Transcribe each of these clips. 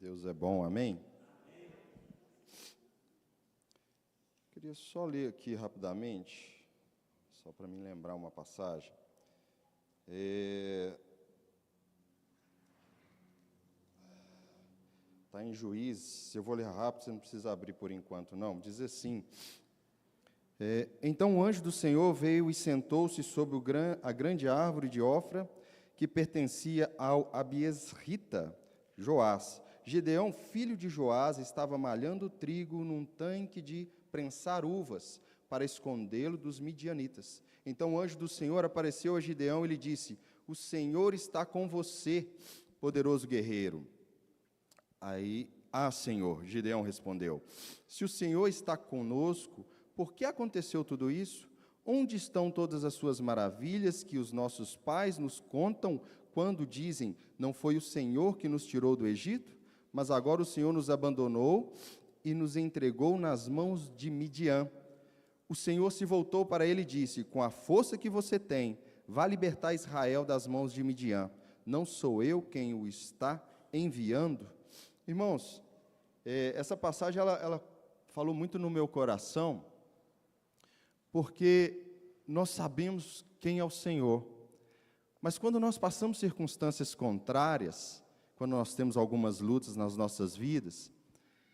Deus é bom, amém? Queria só ler aqui rapidamente, só para me lembrar uma passagem. Está em Juízes, eu vou ler rápido, você não precisa abrir por enquanto, não. Diz assim: então o anjo do Senhor veio e sentou-se sobre a grande árvore de Ofra, que pertencia ao abiesrita Joás. Gideão, filho de Joás, estava malhando trigo num tanque de prensar uvas, para escondê-lo dos midianitas. Então o anjo do Senhor apareceu a Gideão e lhe disse: o Senhor está com você, poderoso guerreiro. Senhor, Gideão respondeu: se o Senhor está conosco, por que aconteceu tudo isso? Onde estão todas as suas maravilhas que os nossos pais nos contam quando dizem: não foi o Senhor que nos tirou do Egito? Mas agora o Senhor nos abandonou e nos entregou nas mãos de Midian. O Senhor se voltou para ele e disse: com a força que você tem, vá libertar Israel das mãos de Midian. Não sou eu quem o está enviando? Irmãos, essa passagem ela falou muito no meu coração, porque nós sabemos quem é o Senhor. Mas quando nós passamos circunstâncias contrárias, quando nós temos algumas lutas nas nossas vidas,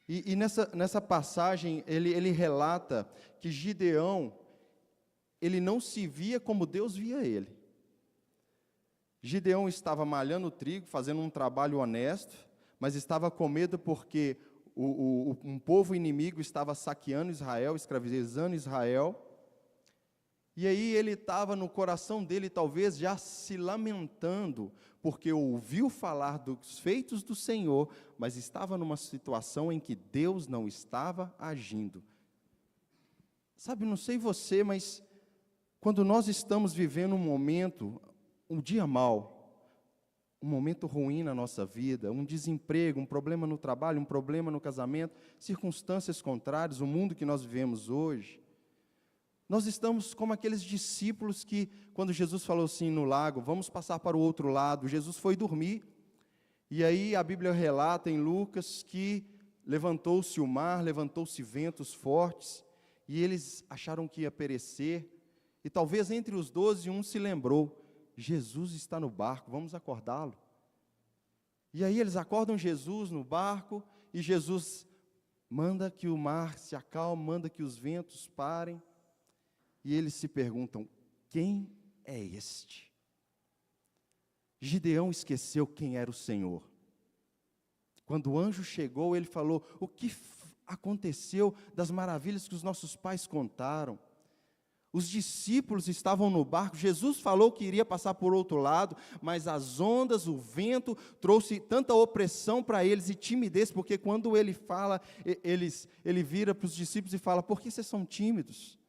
e nessa passagem ele relata que Gideão, ele não se via como Deus via ele. Gideão estava malhando o trigo, fazendo um trabalho honesto, mas estava com medo porque um povo inimigo estava saqueando Israel, escravizando Israel. E aí ele estava no coração dele, talvez, já se lamentando, porque ouviu falar dos feitos do Senhor, mas estava numa situação em que Deus não estava agindo. Sabe, não sei você, mas quando nós estamos vivendo um dia mau, um momento ruim na nossa vida, um desemprego, um problema no trabalho, um problema no casamento, circunstâncias contrárias, o mundo que nós vivemos hoje, nós estamos como aqueles discípulos que, quando Jesus falou assim no lago, vamos passar para o outro lado, Jesus foi dormir, e aí a Bíblia relata em Lucas que levantou-se o mar, levantou-se ventos fortes, e eles acharam que ia perecer, e talvez entre os 12, um se lembrou: Jesus está no barco, vamos acordá-lo. E aí eles acordam Jesus no barco, e Jesus manda que o mar se acalme, manda que os ventos parem, e eles se perguntam: quem é este? Gideão esqueceu quem era o Senhor. Quando o anjo chegou, ele falou: o que aconteceu das maravilhas que os nossos pais contaram? Os discípulos estavam no barco, Jesus falou que iria passar por outro lado, mas as ondas, o vento, trouxe tanta opressão para eles e timidez, porque quando ele fala, ele vira para os discípulos e fala: por que vocês são tímidos?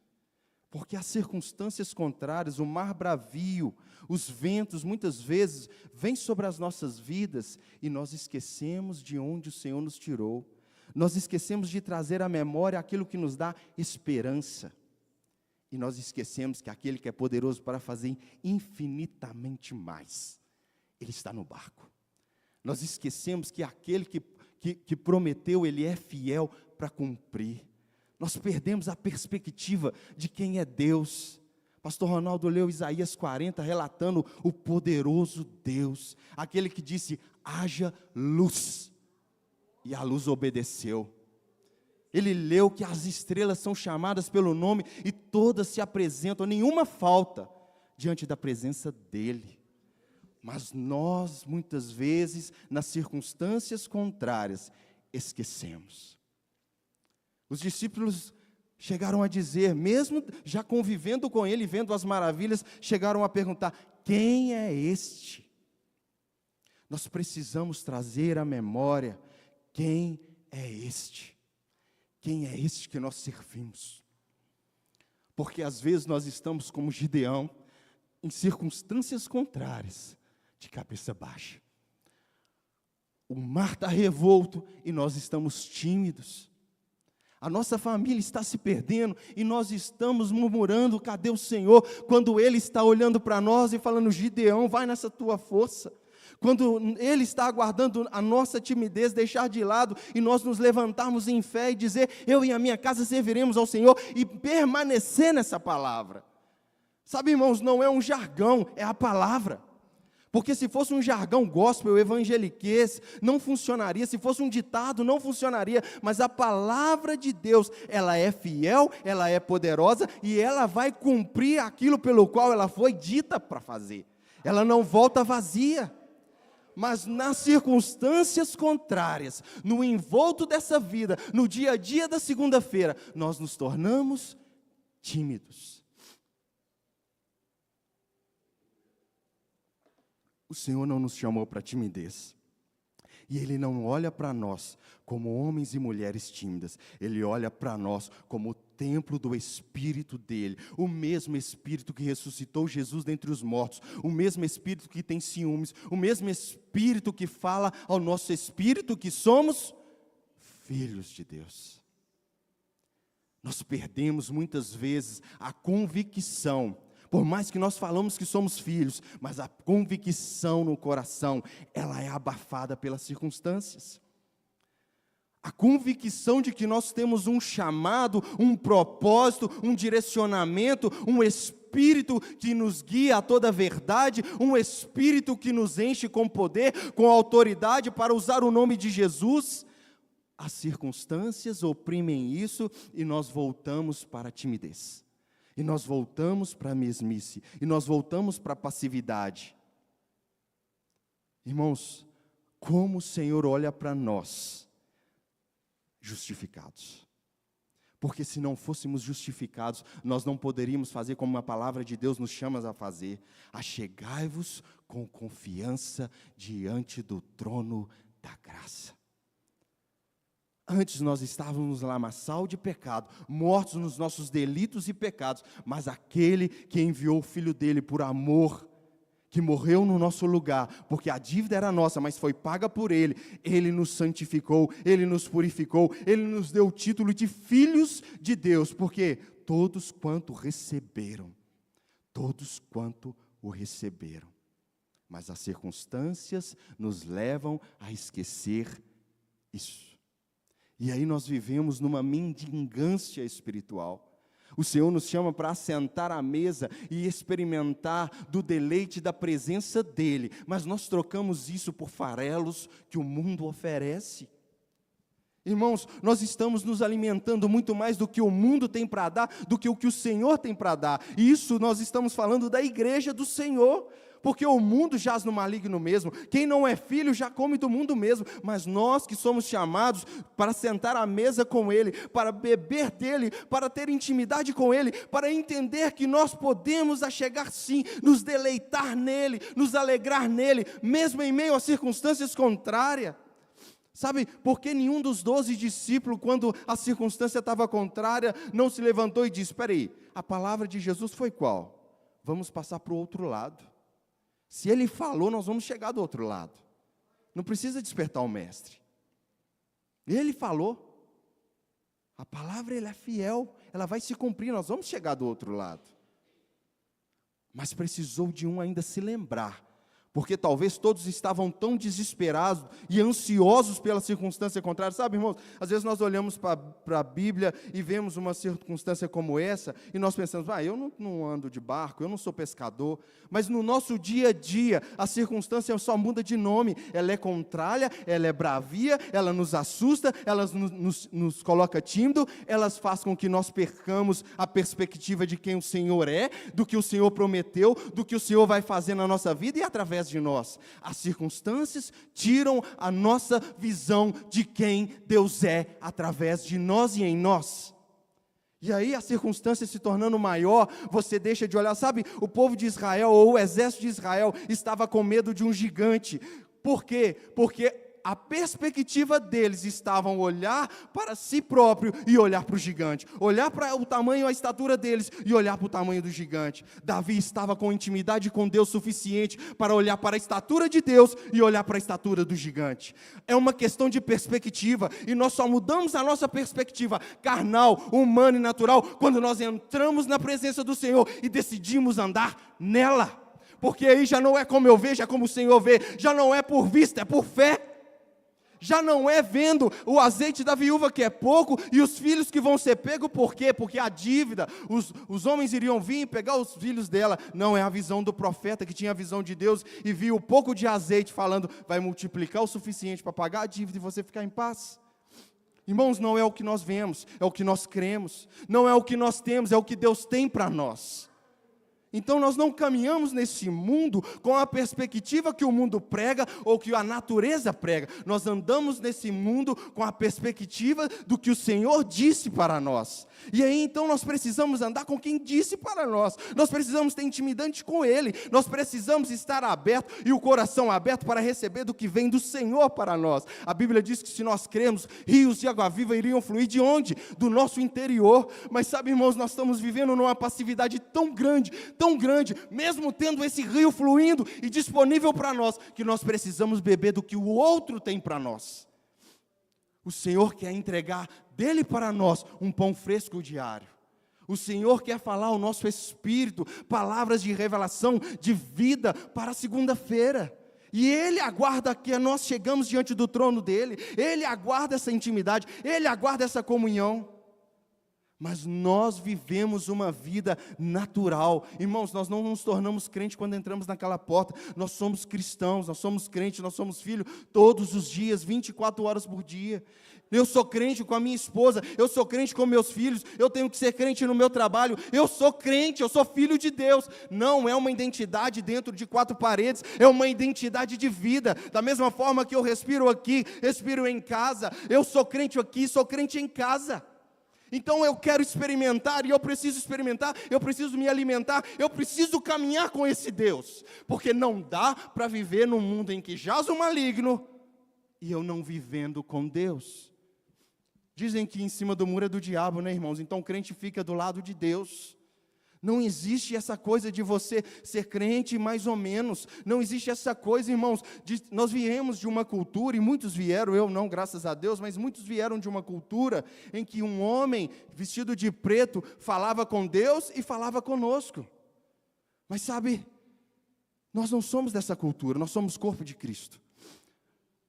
Porque as circunstâncias contrárias, o mar bravio, os ventos, muitas vezes, vêm sobre as nossas vidas e nós esquecemos de onde o Senhor nos tirou. Nós esquecemos de trazer à memória aquilo que nos dá esperança. E nós esquecemos que aquele que é poderoso para fazer infinitamente mais, Ele está no barco. Nós esquecemos que aquele que prometeu, Ele é fiel para cumprir. Nós perdemos a perspectiva de quem é Deus. Pastor Ronaldo leu Isaías 40, relatando o poderoso Deus, aquele que disse: haja luz, e a luz obedeceu. Ele leu que as estrelas são chamadas pelo nome, e todas se apresentam, nenhuma falta, diante da presença dEle. Mas nós, muitas vezes, nas circunstâncias contrárias, esquecemos. Os discípulos chegaram a dizer, mesmo já convivendo com ele, vendo as maravilhas, chegaram a perguntar: quem é este? Nós precisamos trazer à memória: quem é este? Quem é este que nós servimos? Porque às vezes nós estamos como Gideão, em circunstâncias contrárias, de cabeça baixa. O mar está revolto e nós estamos tímidos. A nossa família está se perdendo e nós estamos murmurando: cadê o Senhor? Quando Ele está olhando para nós e falando: Gideão, vai nessa tua força. Quando Ele está aguardando a nossa timidez deixar de lado e nós nos levantarmos em fé e dizer, eu e a minha casa serviremos ao Senhor, e permanecer nessa palavra. Sabe, irmãos, não é um jargão, é a palavra. Porque se fosse um jargão gospel, evangeliquez, não funcionaria. Se fosse um ditado, não funcionaria. Mas a palavra de Deus, ela é fiel, ela é poderosa e ela vai cumprir aquilo pelo qual ela foi dita para fazer. Ela não volta vazia. Mas nas circunstâncias contrárias, no envolto dessa vida, no dia a dia da segunda-feira, nós nos tornamos tímidos. O Senhor não nos chamou para timidez. E Ele não olha para nós como homens e mulheres tímidas. Ele olha para nós como o templo do Espírito dEle. O mesmo Espírito que ressuscitou Jesus dentre os mortos. O mesmo Espírito que tem ciúmes. O mesmo Espírito que fala ao nosso espírito que somos filhos de Deus. Nós perdemos muitas vezes a convicção. Por mais que nós falamos que somos filhos, mas a convicção no coração, ela é abafada pelas circunstâncias. A convicção de que nós temos um chamado, um propósito, um direcionamento, um Espírito que nos guia a toda a verdade, um Espírito que nos enche com poder, com autoridade para usar o nome de Jesus. As circunstâncias oprimem isso e nós voltamos para a timidez. E nós voltamos para a mesmice, e nós voltamos para a passividade. Irmãos, como o Senhor olha para nós, justificados. Porque se não fôssemos justificados, nós não poderíamos fazer como a palavra de Deus nos chama a fazer. Achegai-vos com confiança diante do trono da graça. Antes nós estávamos no lamaçal de pecado, mortos nos nossos delitos e pecados, mas aquele que enviou o Filho dele por amor, que morreu no nosso lugar, porque a dívida era nossa, mas foi paga por Ele, Ele nos santificou, Ele nos purificou, Ele nos deu o título de filhos de Deus, porque todos quanto receberam, mas as circunstâncias nos levam a esquecer isso. E aí nós vivemos numa mendigância espiritual. O Senhor nos chama para assentar à mesa e experimentar do deleite da presença dEle. Mas nós trocamos isso por farelos que o mundo oferece. Irmãos, nós estamos nos alimentando muito mais do que o mundo tem para dar, do que o Senhor tem para dar. E isso nós estamos falando da igreja do Senhor. Porque o mundo jaz no maligno mesmo, quem não é filho já come do mundo mesmo, mas nós que somos chamados para sentar à mesa com Ele, para beber dEle, para ter intimidade com Ele, para entender que nós podemos achegar sim, nos deleitar nele, nos alegrar nele, mesmo em meio a circunstâncias contrárias. Sabe, porque nenhum dos 12 discípulos, quando a circunstância estava contrária, não se levantou e disse, espera aí, a palavra de Jesus foi qual? Vamos passar para o outro lado. Se Ele falou, nós vamos chegar do outro lado. Não precisa despertar o mestre. Ele falou. A palavra ela é fiel, ela vai se cumprir, nós vamos chegar do outro lado. Mas precisou de um ainda se lembrar. Porque talvez todos estavam tão desesperados e ansiosos pela circunstância contrária. Sabe, irmãos, às vezes nós olhamos para a Bíblia e vemos uma circunstância como essa, e nós pensamos, eu não ando de barco, eu não sou pescador. Mas no nosso dia a dia, a circunstância só muda de nome. Ela é contrária, ela é bravia, ela nos assusta, ela nos coloca tímido, elas fazem com que nós percamos a perspectiva de quem o Senhor é, do que o Senhor prometeu, do que o Senhor vai fazer na nossa vida e através de nós. As circunstâncias tiram a nossa visão de quem Deus é através de nós e em nós. E aí a circunstância se tornando maior, você deixa de olhar, sabe, o povo de Israel, ou o exército de Israel, estava com medo de um gigante. Por quê? Porque a perspectiva deles estava olhar para si próprio e olhar para o gigante, olhar para o tamanho, a estatura deles e olhar para o tamanho do gigante. Davi estava com intimidade com Deus suficiente para olhar para a estatura de Deus e olhar para a estatura do gigante. É uma questão de perspectiva, e nós só mudamos a nossa perspectiva carnal, humana e natural quando nós entramos na presença do Senhor e decidimos andar nela. porque aí já não é como eu vejo, é como o Senhor vê, já não é por vista, é por fé. Já não é vendo o azeite da viúva que é pouco e os filhos que vão ser pegos, por quê? Porque a dívida, os homens iriam vir e pegar os filhos dela. Não, é a visão do profeta que tinha a visão de Deus e viu o pouco de azeite falando, vai multiplicar o suficiente para pagar a dívida e você ficar em paz. Irmãos, não é o que nós vemos, é o que nós cremos. Não é o que nós temos, é o que Deus tem para nós. Então nós não caminhamos nesse mundo com a perspectiva que o mundo prega ou que a natureza prega. Nós andamos nesse mundo com a perspectiva do que o Senhor disse para nós. E aí então nós precisamos andar com quem disse para nós. Nós precisamos ter intimidade com Ele. Nós precisamos estar aberto e o coração aberto para receber do que vem do Senhor para nós. A Bíblia diz que se nós cremos, rios de água viva iriam fluir de onde? Do nosso interior. Mas sabe, irmãos, nós estamos vivendo numa passividade tão grande, mesmo tendo esse rio fluindo e disponível para nós, que nós precisamos beber do que o outro tem para nós. O Senhor quer entregar dele para nós um pão fresco diário. O Senhor quer falar ao nosso espírito palavras de revelação, de vida para a segunda-feira. E Ele aguarda que nós chegamos diante do trono dEle. Ele aguarda essa intimidade, Ele aguarda essa comunhão. Mas nós vivemos uma vida natural. Irmãos, nós não nos tornamos crentes quando entramos naquela porta. Nós somos cristãos, nós somos crentes, nós somos filhos todos os dias, 24 horas por dia. Eu sou crente com a minha esposa, eu sou crente com meus filhos, eu tenho que ser crente no meu trabalho, eu sou crente, eu sou filho de Deus. Não é uma identidade dentro de quatro paredes, é uma identidade de vida. Da mesma forma que eu respiro aqui, respiro em casa, eu sou crente aqui, sou crente em casa. Então eu quero experimentar, e eu preciso experimentar, eu preciso me alimentar, eu preciso caminhar com esse Deus, porque não dá para viver num mundo em que jaz o maligno, e eu não vivendo com Deus. Dizem que em cima do muro é do diabo, né, irmãos? Então o crente fica do lado de Deus. Não existe essa coisa de você ser crente mais ou menos. Não existe essa coisa, irmãos. Nós viemos de uma cultura, e muitos vieram, eu não, graças a Deus, mas muitos vieram de uma cultura em que um homem vestido de preto falava com Deus e falava conosco. Mas sabe, nós não somos dessa cultura, nós somos corpo de Cristo.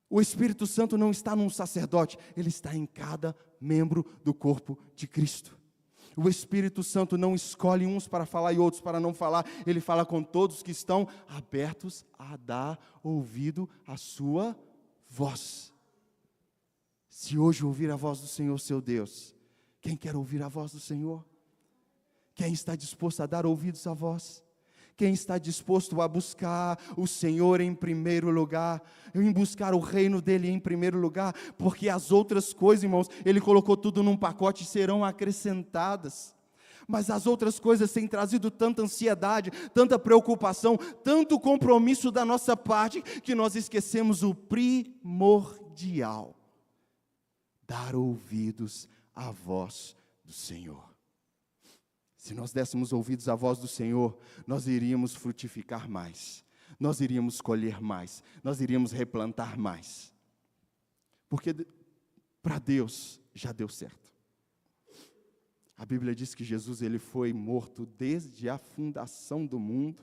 O Espírito Santo não está num sacerdote, ele está em cada membro do corpo de Cristo. O Espírito Santo não escolhe uns para falar e outros para não falar. Ele fala com todos que estão abertos a dar ouvido à sua voz. Se hoje ouvir a voz do Senhor, seu Deus, quem quer ouvir a voz do Senhor? Quem está disposto a dar ouvidos à voz? Quem está disposto a buscar o Senhor em primeiro lugar, em buscar o reino dEle em primeiro lugar, porque as outras coisas, irmãos, Ele colocou tudo num pacote e serão acrescentadas. Mas as outras coisas têm trazido tanta ansiedade, tanta preocupação, tanto compromisso da nossa parte, que nós esquecemos o primordial: dar ouvidos à voz do Senhor. Se nós dessemos ouvidos à voz do Senhor, nós iríamos frutificar mais, nós iríamos colher mais, nós iríamos replantar mais. Porque para Deus já deu certo. A Bíblia diz que Jesus ele foi morto desde a fundação do mundo.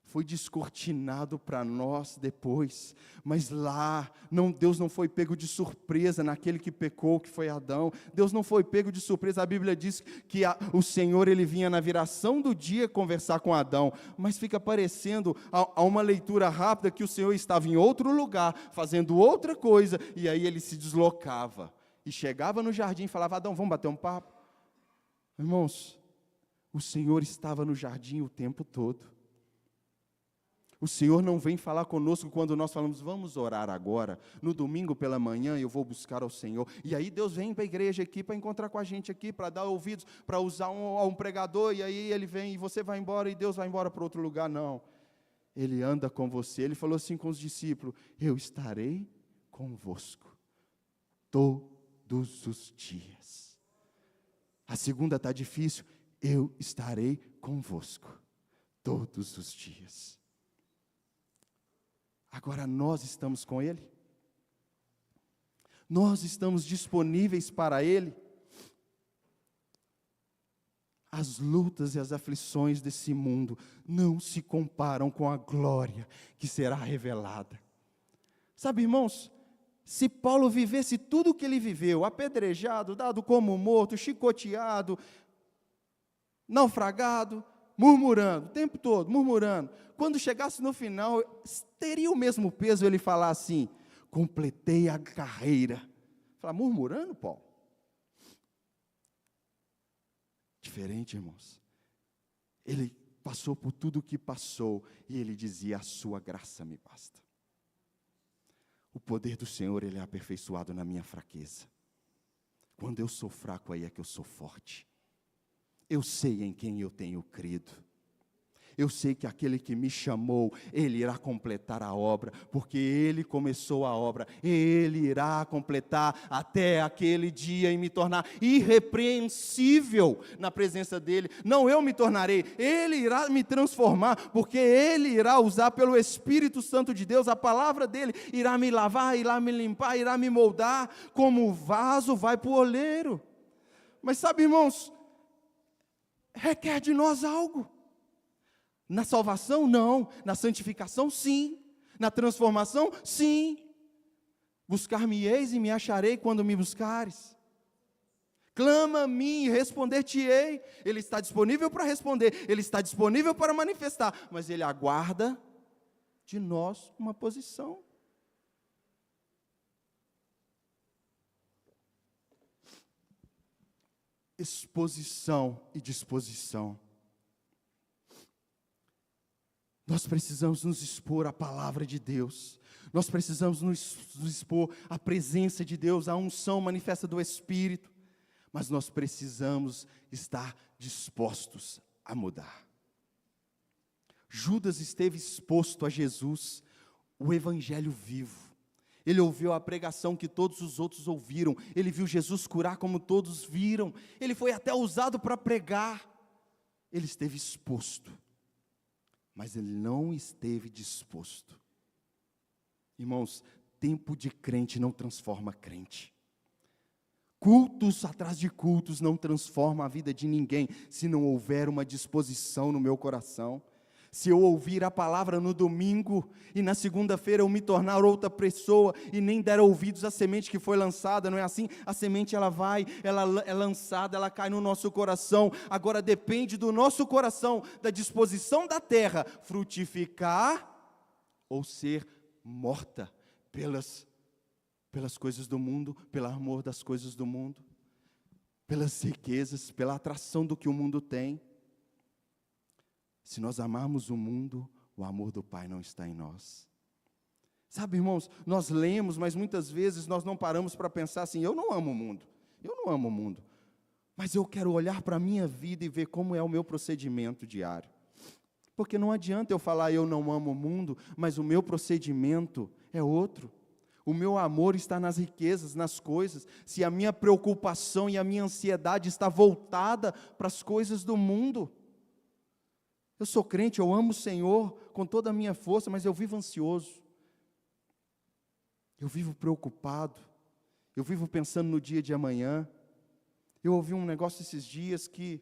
Foi descortinado para nós depois, mas lá, Deus não foi pego de surpresa naquele que pecou, que foi Adão. Deus não foi pego de surpresa. A Bíblia diz que o Senhor ele vinha na viração do dia conversar com Adão, mas fica parecendo a uma leitura rápida que o Senhor estava em outro lugar, fazendo outra coisa, e aí ele se deslocava, e chegava no jardim e falava: Adão, vamos bater um papo? Irmãos, o Senhor estava no jardim o tempo todo. O Senhor não vem falar conosco quando nós falamos: vamos orar agora, no domingo pela manhã eu vou buscar ao Senhor. E aí Deus vem para a igreja aqui, para encontrar com a gente aqui, para dar ouvidos, para usar um pregador, e aí Ele vem e você vai embora e Deus vai embora para outro lugar. Não, Ele anda com você. Ele falou assim com os discípulos: eu estarei convosco todos os dias. A segunda está difícil: eu estarei convosco todos os dias. Agora nós estamos com Ele? Nós estamos disponíveis para Ele? as lutas e as aflições desse mundo não se comparam com a glória que será revelada. Sabe, irmãos, se Paulo vivesse tudo o que ele viveu, apedrejado, dado como morto, chicoteado, naufragado, murmurando, o tempo todo, murmurando, quando chegasse no final, teria o mesmo peso ele falar assim: completei a carreira. Falar, murmurando, Paulo? Diferente, irmãos. Ele passou por tudo o que passou, e ele dizia: a sua graça me basta. O poder do Senhor, ele é aperfeiçoado na minha fraqueza. Quando eu sou fraco, aí é que eu sou forte. Eu sei em quem eu tenho crido. Eu sei que aquele que me chamou, Ele irá completar a obra, porque Ele começou a obra, Ele irá completar até aquele dia e me tornar irrepreensível na presença dEle. Não eu me tornarei, Ele irá me transformar, porque Ele irá usar pelo Espírito Santo de Deus, a palavra dEle irá me lavar, irá me limpar, irá me moldar, como o vaso vai para o oleiro. Mas sabe, irmãos, requer de nós algo. Na salvação, não. Na santificação, sim. Na transformação, sim. Buscar-me-eis e me acharei quando me buscares. Clama a mim e responder-te-ei. Ele está disponível para responder, Ele está disponível para manifestar, mas Ele aguarda de nós uma posição. Exposição e disposição. Nós precisamos nos expor à palavra de Deus, nós precisamos nos expor à presença de Deus, à unção manifesta do Espírito, mas nós precisamos estar dispostos a mudar. Judas esteve exposto a Jesus, o Evangelho vivo. Ele ouviu a pregação que todos os outros ouviram, ele viu Jesus curar como todos viram, ele foi até usado para pregar, ele esteve exposto. Mas ele não esteve disposto. Irmãos, tempo de crente não transforma crente. Cultos atrás de cultos não transforma a vida de ninguém, se não houver uma disposição no meu coração. Se eu ouvir a palavra no domingo, e na segunda-feira eu me tornar outra pessoa, e nem der ouvidos à semente que foi lançada, não é assim? A semente ela é lançada, ela cai no nosso coração, agora depende do nosso coração, da disposição da terra, frutificar, ou ser morta pelas coisas do mundo, pelo amor das coisas do mundo, pelas riquezas, pela atração do que o mundo tem. Se nós amarmos o mundo, o amor do Pai não está em nós. Sabe, irmãos, nós lemos, mas muitas vezes nós não paramos para pensar assim: eu não amo o mundo, mas eu quero olhar para a minha vida e ver como é o meu procedimento diário. Porque não adianta eu falar eu não amo o mundo, mas o meu procedimento é outro. O meu amor está nas riquezas, nas coisas. Se a minha preocupação e a minha ansiedade está voltada para as coisas do mundo. Eu sou crente, eu amo o Senhor com toda a minha força, mas eu vivo ansioso. Eu vivo preocupado. Eu vivo pensando no dia de amanhã. Eu ouvi um negócio esses dias que...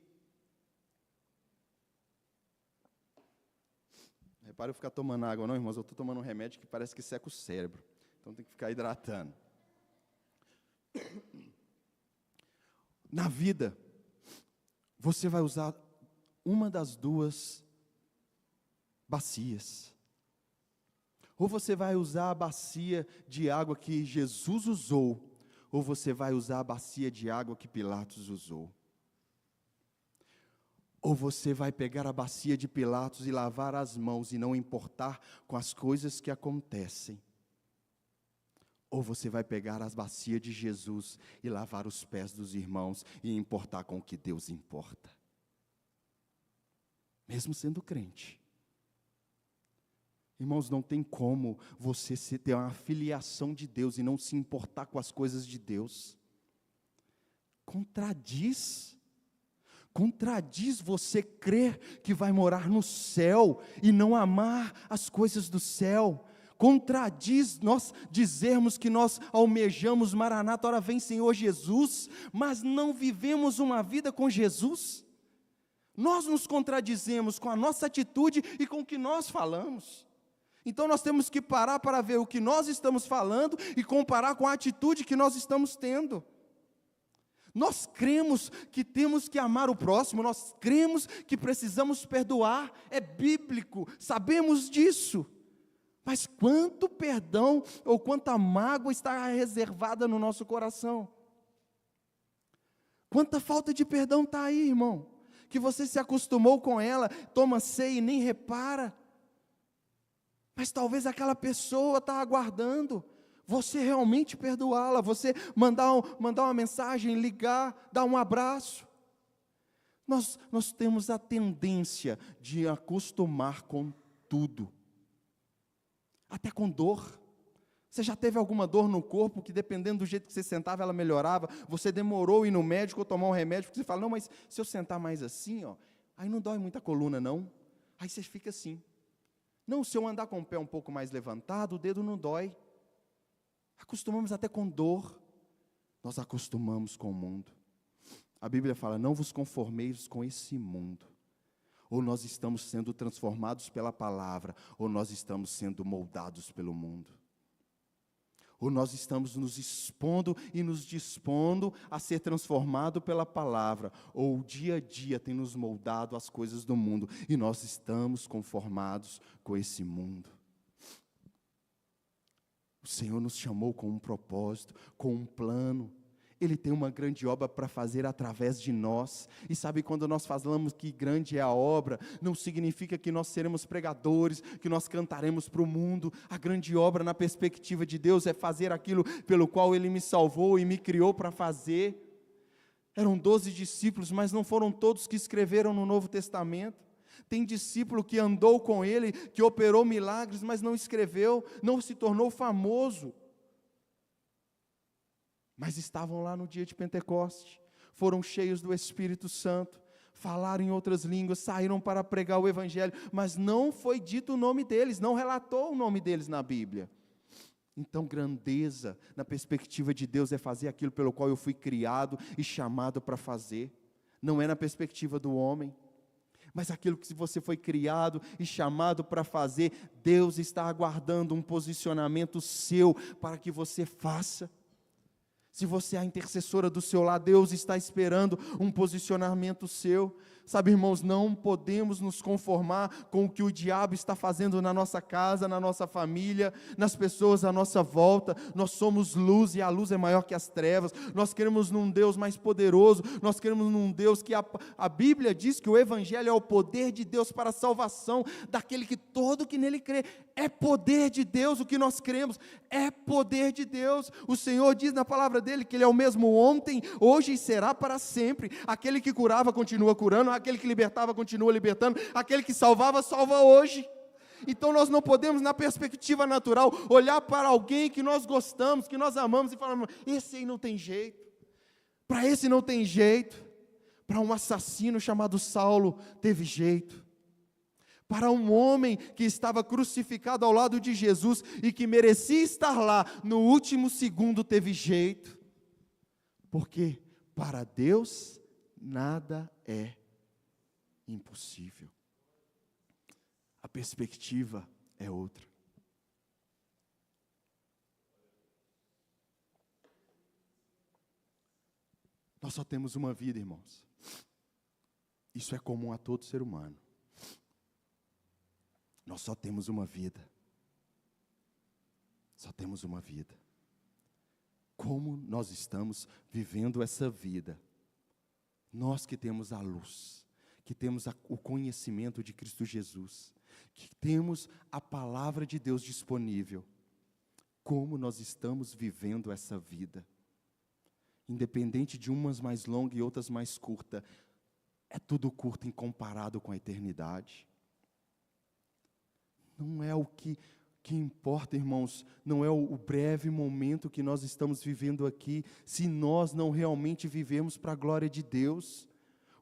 Repara eu ficar tomando água, não, irmãos, eu estou tomando um remédio que parece que seca o cérebro. Então tem que ficar hidratando. Na vida, você vai usar uma das duas bacias. Ou você vai usar a bacia de água que Jesus usou, ou você vai usar a bacia de água que Pilatos usou. Ou você vai pegar a bacia de Pilatos e lavar as mãos e não importar com as coisas que acontecem. Ou você vai pegar as bacias de Jesus e lavar os pés dos irmãos e importar com o que Deus importa. Mesmo sendo crente. Irmãos, não tem como você ter uma filiação de Deus e não se importar com as coisas de Deus. Contradiz você crer que vai morar no céu e não amar as coisas do céu. Contradiz nós dizermos que nós almejamos Maranata, ora vem Senhor Jesus, mas não vivemos uma vida com Jesus. Nós nos contradizemos com a nossa atitude e com o que nós falamos. Então nós temos que parar para ver o que nós estamos falando e comparar com a atitude que nós estamos tendo. Nós cremos que temos que amar o próximo, nós cremos que precisamos perdoar, é bíblico, sabemos disso. Mas quanto perdão ou quanta mágoa está reservada no nosso coração? Quanta falta de perdão está aí, irmão? Que você se acostumou com ela, toma ceia e nem repara. Mas talvez aquela pessoa está aguardando você realmente perdoá-la, você mandar uma mensagem, ligar, dar um abraço. Nós temos a tendência de acostumar com tudo, até com dor. Você já teve alguma dor no corpo que, dependendo do jeito que você sentava, ela melhorava? Você demorou a ir no médico ou tomar um remédio, porque você fala, não, mas se eu sentar mais assim, ó, aí não dói muito a coluna, não. Aí você fica assim. Não, se eu andar com o pé um pouco mais levantado, o dedo não dói. Acostumamos até com dor. Nós acostumamos com o mundo. A Bíblia fala, não vos conformeis com esse mundo. Ou nós estamos sendo transformados pela palavra, ou nós estamos sendo moldados pelo mundo. Ou nós estamos nos expondo e nos dispondo a ser transformado pela palavra, ou o dia a dia tem nos moldado as coisas do mundo, e nós estamos conformados com esse mundo. O Senhor nos chamou com um propósito, com um plano. Ele tem uma grande obra para fazer através de nós. E sabe, quando nós falamos que grande é a obra, não significa que nós seremos pregadores, que nós cantaremos para o mundo. A grande obra na perspectiva de Deus é fazer aquilo pelo qual Ele me salvou e me criou para fazer. Eram 12 discípulos, mas não foram todos que escreveram no Novo Testamento. Tem discípulo que andou com Ele, que operou milagres, mas não escreveu, não se tornou famoso. Mas estavam lá no dia de Pentecoste, foram cheios do Espírito Santo, falaram em outras línguas, saíram para pregar o Evangelho, mas não foi dito o nome deles, não relatou o nome deles na Bíblia. Então, grandeza, na perspectiva de Deus, é fazer aquilo pelo qual eu fui criado e chamado para fazer, não é na perspectiva do homem. Mas aquilo que você foi criado e chamado para fazer, Deus está aguardando um posicionamento seu para que você faça. Se você é a intercessora do seu lar, Deus está esperando um posicionamento seu. Sabe, irmãos, não podemos nos conformar com o que o diabo está fazendo na nossa casa, na nossa família, nas pessoas à nossa volta. Nós somos luz e a luz é maior que as trevas. Nós queremos num Deus mais poderoso, nós queremos num Deus que a Bíblia diz que o Evangelho é o poder de Deus para a salvação daquele que todo que nele crê. É poder de Deus o que nós cremos, é poder de Deus. O Senhor diz na palavra dele que Ele é o mesmo ontem, hoje e será para sempre. Aquele que curava continua curando, aquele que libertava continua libertando, aquele que salvava, salva hoje. Então nós não podemos, na perspectiva natural, olhar para alguém que nós gostamos, que nós amamos e falar, esse aí não tem jeito, para esse não tem jeito, para um assassino chamado Saulo teve jeito, para um homem que estava crucificado ao lado de Jesus e que merecia estar lá, no último segundo teve jeito, porque para Deus nada é impossível. A perspectiva é outra. Nós só temos uma vida, irmãos. Isso é comum a todo ser humano. Nós só temos uma vida. Só temos uma vida. Como nós estamos vivendo essa vida? Nós que temos a luz, que temos o conhecimento de Cristo Jesus, que temos a palavra de Deus disponível. Como nós estamos vivendo essa vida? Independente de umas mais longas e outras mais curtas, é tudo curto em comparado com a eternidade. Não é o que importa, irmãos, não é o breve momento que nós estamos vivendo aqui, se nós não realmente vivemos para a glória de Deus.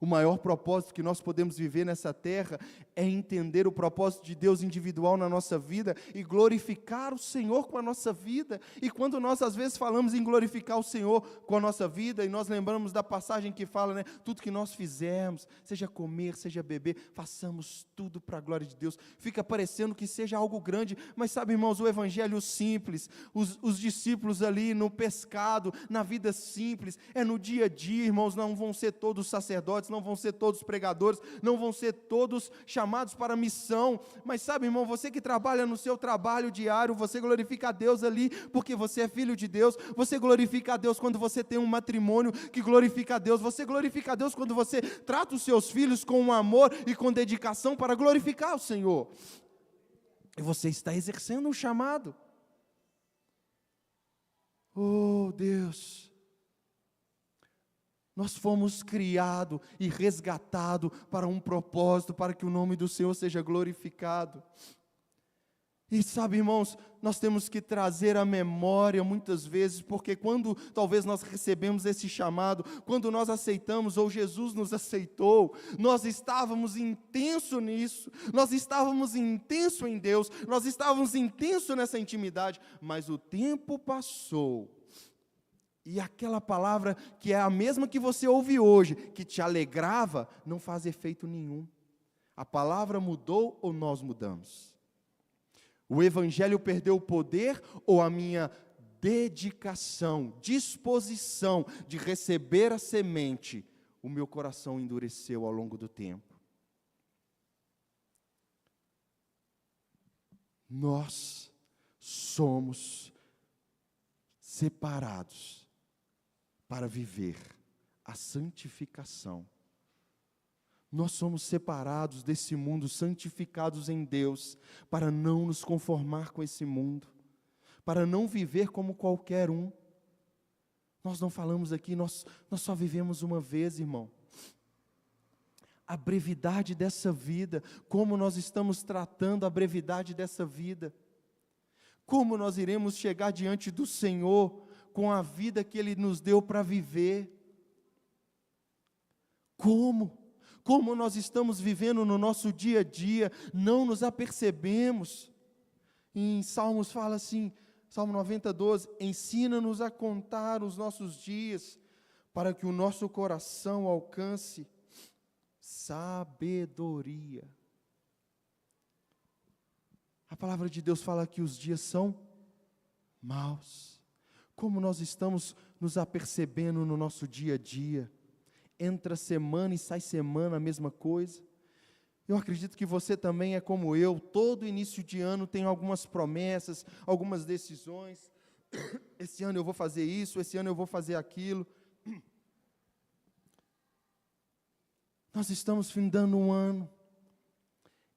O maior propósito que nós podemos viver nessa terra é entender o propósito de Deus individual na nossa vida e glorificar o Senhor com a nossa vida. E quando nós às vezes falamos em glorificar o Senhor com a nossa vida, e nós lembramos da passagem que fala, né, tudo que nós fizermos, seja comer, seja beber, façamos tudo para a glória de Deus. Fica parecendo que seja algo grande, mas sabe, irmãos, o evangelho simples, os discípulos ali no pescado, na vida simples, é no dia a dia, irmãos, não vão ser todos sacerdotes, não vão ser todos pregadores, não vão ser todos chamados para a missão, mas sabe, irmão, você que trabalha no seu trabalho diário, você glorifica a Deus ali, porque você é filho de Deus, você glorifica a Deus quando você tem um matrimônio que glorifica a Deus, você glorifica a Deus quando você trata os seus filhos com amor e com dedicação para glorificar o Senhor, e você está exercendo um chamado. Oh Deus, nós fomos criados e resgatados para um propósito, para que o nome do Senhor seja glorificado. E sabe, irmãos, nós temos que trazer à memória muitas vezes, porque quando talvez nós recebemos esse chamado, quando nós aceitamos ou Jesus nos aceitou, nós estávamos intenso nisso, nós estávamos intenso em Deus, nós estávamos intenso nessa intimidade, mas o tempo passou. E aquela palavra que é a mesma que você ouve hoje, que te alegrava, não faz efeito nenhum. A palavra mudou ou nós mudamos? O evangelho perdeu o poder ou a minha dedicação, disposição de receber a semente, o meu coração endureceu ao longo do tempo? Nós somos separados para viver a santificação. Nós somos separados desse mundo, santificados em Deus, para não nos conformar com esse mundo, para não viver como qualquer um. Nós não falamos aqui, nós só vivemos uma vez, irmão. A brevidade dessa vida, como nós estamos tratando a brevidade dessa vida, como nós iremos chegar diante do Senhor com a vida que Ele nos deu para viver. Como nós estamos vivendo no nosso dia a dia, não nos apercebemos. Em Salmos fala assim, Salmo 90, 12, ensina-nos a contar os nossos dias, para que o nosso coração alcance sabedoria. A palavra de Deus fala que os dias são maus. Como nós estamos nos apercebendo no nosso dia a dia? Entra semana e sai semana a mesma coisa. Eu acredito que você também é como eu, todo início de ano tem algumas promessas, algumas decisões. Esse ano eu vou fazer isso, esse ano eu vou fazer aquilo. Nós estamos findando um ano.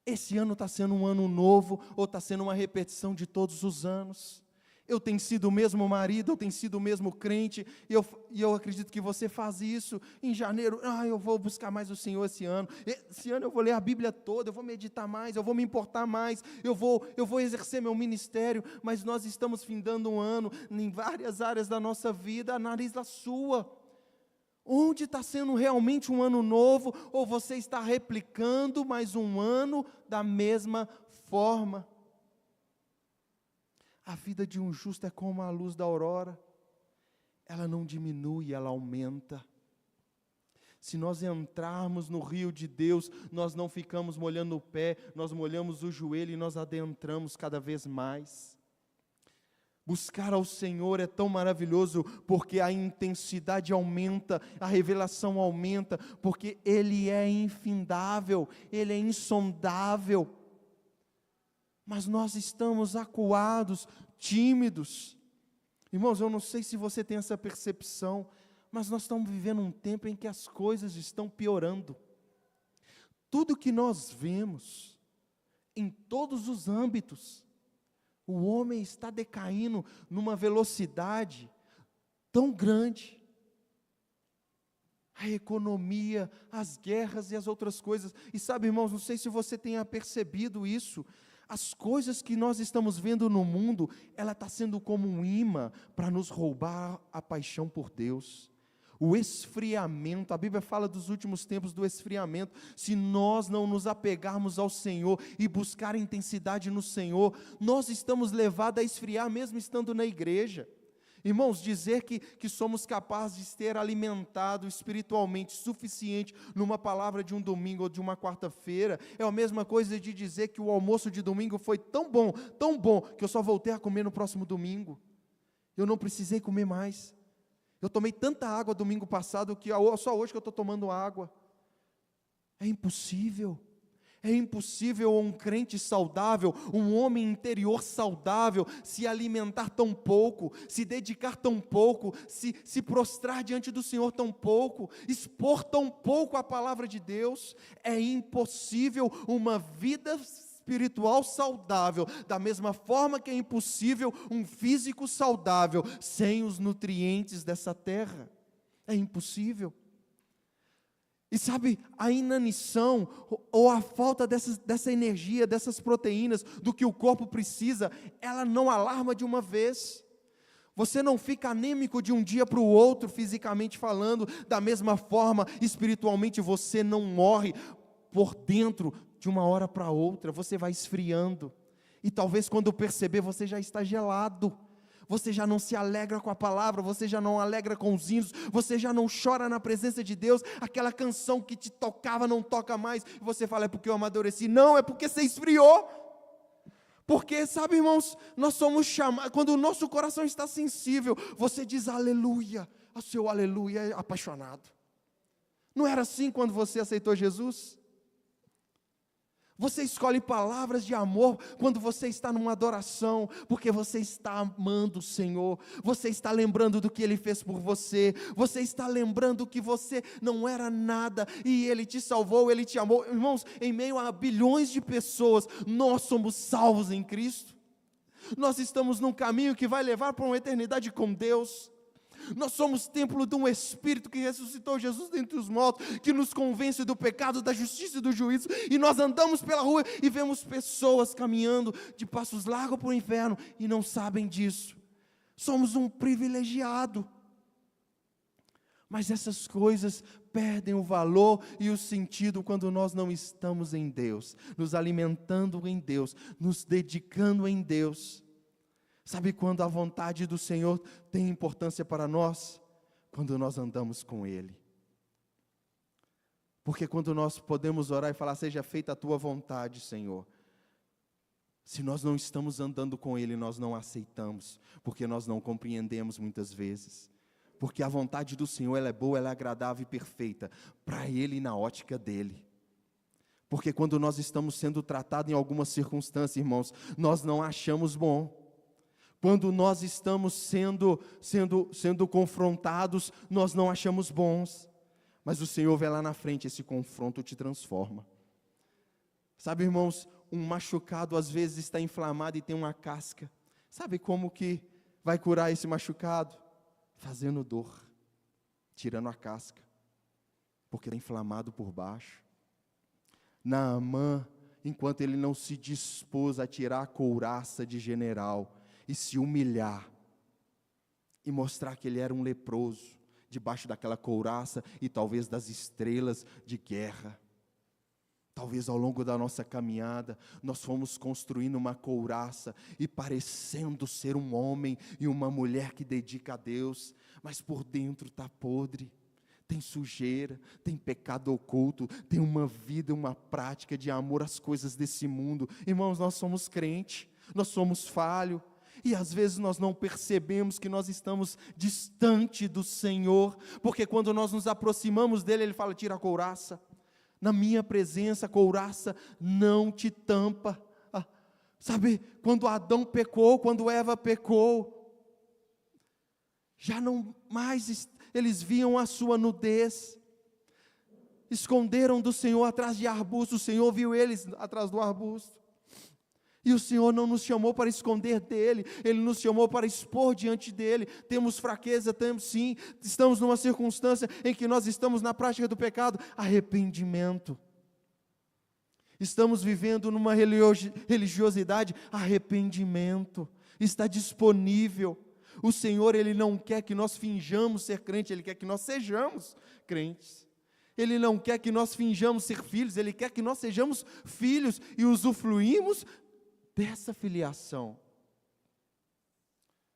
Esse ano está sendo um ano novo, ou está sendo uma repetição de todos os anos? Eu tenho sido o mesmo marido, eu tenho sido o mesmo crente, e eu acredito que você faz isso. Em janeiro, eu vou buscar mais o Senhor esse ano eu vou ler a Bíblia toda, eu vou meditar mais, eu vou me importar mais, eu vou exercer meu ministério, mas nós estamos findando um ano, em várias áreas da nossa vida, analise a sua. Onde está sendo realmente um ano novo, ou você está replicando mais um ano da mesma forma? A vida de um justo é como a luz da aurora, ela não diminui, ela aumenta. Se nós entrarmos no rio de Deus, nós não ficamos molhando o pé, nós molhamos o joelho e nós adentramos cada vez mais. Buscar ao Senhor é tão maravilhoso, porque a intensidade aumenta, a revelação aumenta, porque Ele é infindável, Ele é insondável. Mas nós estamos acuados, tímidos. Irmãos, eu não sei se você tem essa percepção, mas nós estamos vivendo um tempo em que as coisas estão piorando. Tudo que nós vemos, em todos os âmbitos, o homem está decaindo numa velocidade tão grande. A economia, as guerras e as outras coisas. E sabe, irmãos, não sei se você tenha percebido isso, as coisas que nós estamos vendo no mundo, ela está sendo como um imã para nos roubar a paixão por Deus. O esfriamento, a Bíblia fala dos últimos tempos do esfriamento. Se nós não nos apegarmos ao Senhor e buscar intensidade no Senhor, nós estamos levados a esfriar mesmo estando na igreja. Irmãos, dizer que somos capazes de ser alimentados espiritualmente suficiente numa palavra de um domingo ou de uma quarta-feira, é a mesma coisa de dizer que o almoço de domingo foi tão bom, que eu só voltei a comer no próximo domingo. Eu não precisei comer mais. Eu tomei tanta água domingo passado que só hoje que eu estou tomando água. É impossível. É impossível um crente saudável, um homem interior saudável, se alimentar tão pouco, se dedicar tão pouco, se prostrar diante do Senhor tão pouco, expor tão pouco a palavra de Deus. É impossível uma vida espiritual saudável, da mesma forma que é impossível um físico saudável, sem os nutrientes dessa terra. É impossível. E sabe, a inanição, ou a falta dessa energia, dessas proteínas, do que o corpo precisa, ela não alarma de uma vez. Você não fica anêmico de um dia para o outro, fisicamente falando, da mesma forma, espiritualmente você não morre por dentro de uma hora para outra, você vai esfriando. E talvez quando perceber, você já está gelado. Você já não se alegra com a palavra, você já não alegra com os hinos, você já não chora na presença de Deus, aquela canção que te tocava não toca mais, e você fala, é porque eu amadureci. Não, é porque você esfriou. Porque, sabe, irmãos, nós somos chamados, quando o nosso coração está sensível, você diz aleluia, o seu aleluia é apaixonado. Não era assim quando você aceitou Jesus? Você escolhe palavras de amor quando você está numa adoração, porque você está amando o Senhor, você está lembrando do que Ele fez por você, você está lembrando que você não era nada, e Ele te salvou, Ele te amou. Irmãos, em meio a bilhões de pessoas, nós somos salvos em Cristo, nós estamos num caminho que vai levar para uma eternidade com Deus. Nós somos templo de um Espírito que ressuscitou Jesus dentre os mortos, que nos convence do pecado, da justiça e do juízo, e nós andamos pela rua e vemos pessoas caminhando de passos largos para o inferno, e não sabem disso. Somos um privilegiado, mas essas coisas perdem o valor e o sentido quando nós não estamos em Deus, nos alimentando em Deus, nos dedicando em Deus. Sabe quando a vontade do Senhor tem importância para nós? Quando nós andamos com Ele. Porque quando nós podemos orar e falar, seja feita a Tua vontade, Senhor. Se nós não estamos andando com Ele, nós não aceitamos, porque nós não compreendemos muitas vezes. Porque a vontade do Senhor, ela é boa, ela é agradável e perfeita, para Ele e na ótica dEle. Porque quando nós estamos sendo tratados em alguma circunstância, irmãos, nós não achamos bom. Quando nós estamos sendo confrontados, nós não achamos bons. Mas o Senhor vê lá na frente, esse confronto te transforma. Sabe, irmãos, um machucado às vezes está inflamado e tem uma casca. Sabe como que vai curar esse machucado? Fazendo dor, tirando a casca, porque está inflamado por baixo. Naamã, enquanto ele não se dispôs a tirar a couraça de general, e se humilhar, e mostrar que ele era um leproso, debaixo daquela couraça, e talvez das estrelas de guerra. Talvez ao longo da nossa caminhada, nós fomos construindo uma couraça, e parecendo ser um homem e uma mulher que dedica a Deus, mas por dentro está podre, tem sujeira, tem pecado oculto, tem uma vida, uma prática de amor às coisas desse mundo. Irmãos, nós somos crentes, nós somos falhos, e às vezes nós não percebemos que nós estamos distante do Senhor, porque quando nós nos aproximamos dEle, Ele fala, tira a couraça, na minha presença a couraça não te tampa. Sabe, quando Adão pecou, quando Eva pecou, já não mais, eles viam a sua nudez, esconderam do Senhor atrás de arbustos, o Senhor viu eles atrás do arbusto. E o Senhor não nos chamou para esconder dEle, Ele nos chamou para expor diante dEle. Temos fraqueza, temos sim, estamos numa circunstância em que nós estamos na prática do pecado, arrependimento. Estamos vivendo numa religiosidade, arrependimento. Está disponível. O Senhor, Ele não quer que nós finjamos ser crente, Ele quer que nós sejamos crentes. Ele não quer que nós finjamos ser filhos, Ele quer que nós sejamos filhos e usufruímos dessa filiação.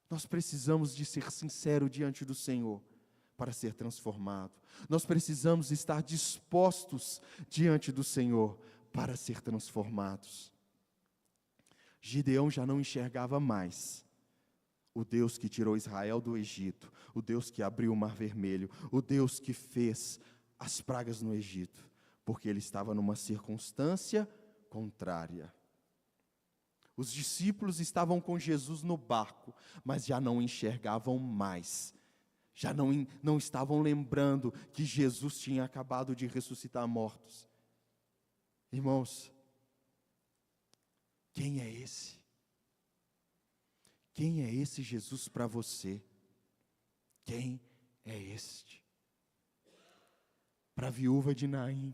Nós precisamos de ser sinceros diante do Senhor para ser transformado. Nós precisamos estar dispostos diante do Senhor para ser transformados. Gideão já não enxergava mais o Deus que tirou Israel do Egito, o Deus que abriu o Mar Vermelho, o Deus que fez as pragas no Egito, porque ele estava numa circunstância contrária. Os discípulos estavam com Jesus no barco, mas já não enxergavam mais, já não estavam lembrando que Jesus tinha acabado de ressuscitar mortos. Irmãos, quem é esse? Quem é esse Jesus para você? Quem é este? Para a viúva de Naim,